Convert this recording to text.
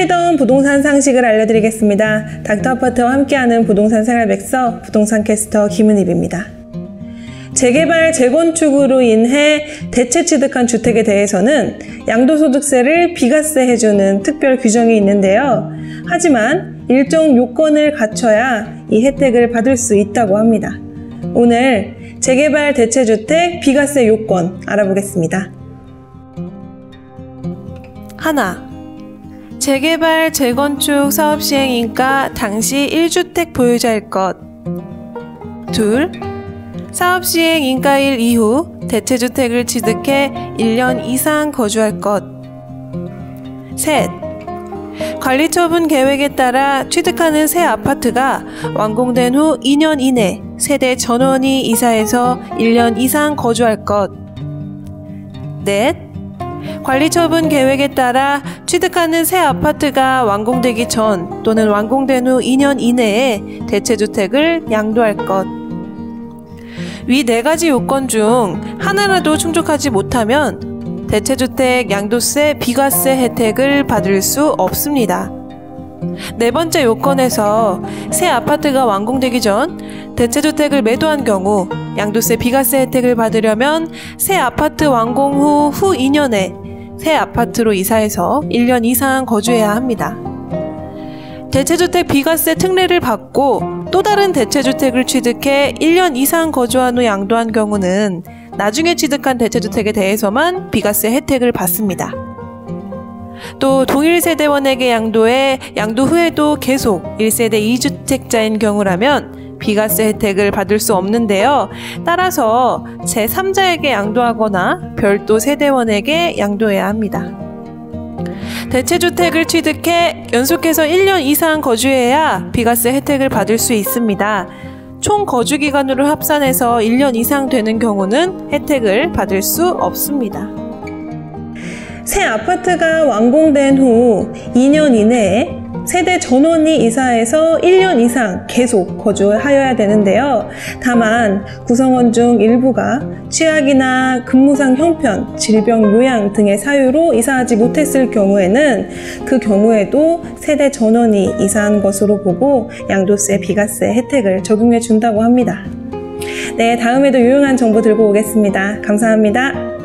헷갈리던 부동산 상식을 알려드리겠습니다. 닥터아파트와 함께하는 부동산 생활백서 부동산 캐스터 김은입입니다. 재개발, 재건축으로 인해 대체 취득한 주택에 대해서는 양도소득세를 비과세 해주는 특별 규정이 있는데요. 하지만 일정 요건을 갖춰야 이 혜택을 받을 수 있다고 합니다. 오늘 재개발, 대체주택, 비과세 요건 알아보겠습니다. 하나, 재개발, 재건축 사업 시행 인가 당시 1주택 보유자일 것. 둘, 사업 시행 인가일 이후 대체주택을 취득해 1년 이상 거주할 것. 셋, 관리처분 계획에 따라 취득하는 새 아파트가 완공된 후 2년 이내 세대 전원이 이사해서 1년 이상 거주할 것. 넷, 관리처분 계획에 따라 취득하는 새 아파트가 완공되기 전 또는 완공된 후 2년 이내에 대체주택을 양도할 것. 위 4가지 요건 중 하나라도 충족하지 못하면 대체주택 양도세 비과세 혜택을 받을 수 없습니다. 네 번째 요건에서 새 아파트가 완공되기 전 대체주택을 매도한 경우 양도세 비과세 혜택을 받으려면 새 아파트 완공 후 2년에 새 아파트로 이사해서 1년 이상 거주해야 합니다. 대체주택 비과세 특례를 받고 또 다른 대체주택을 취득해 1년 이상 거주한 후 양도한 경우는 나중에 취득한 대체주택에 대해서만 비과세 혜택을 받습니다. 또 동일 세대원에게 양도해 양도 후에도 계속 1세대 2주택자인 경우라면 비과세 혜택을 받을 수 없는데요. 따라서 제3자에게 양도하거나 별도 세대원에게 양도해야 합니다. 대체주택을 취득해 연속해서 1년 이상 거주해야 비과세 혜택을 받을 수 있습니다. 총 거주기간으로 합산해서 1년 이상 되는 경우는 혜택을 받을 수 없습니다. 새 아파트가 완공된 후 2년 이내에 세대 전원이 이사해서 1년 이상 계속 거주하여야 되는데요. 다만 구성원 중 일부가 취약이나 근무상 형편, 질병 요양 등의 사유로 이사하지 못했을 경우에는 그 경우에도 세대 전원이 이사한 것으로 보고 양도세 비과세 혜택을 적용해 준다고 합니다. 네, 다음에도 유용한 정보 들고 오겠습니다. 감사합니다.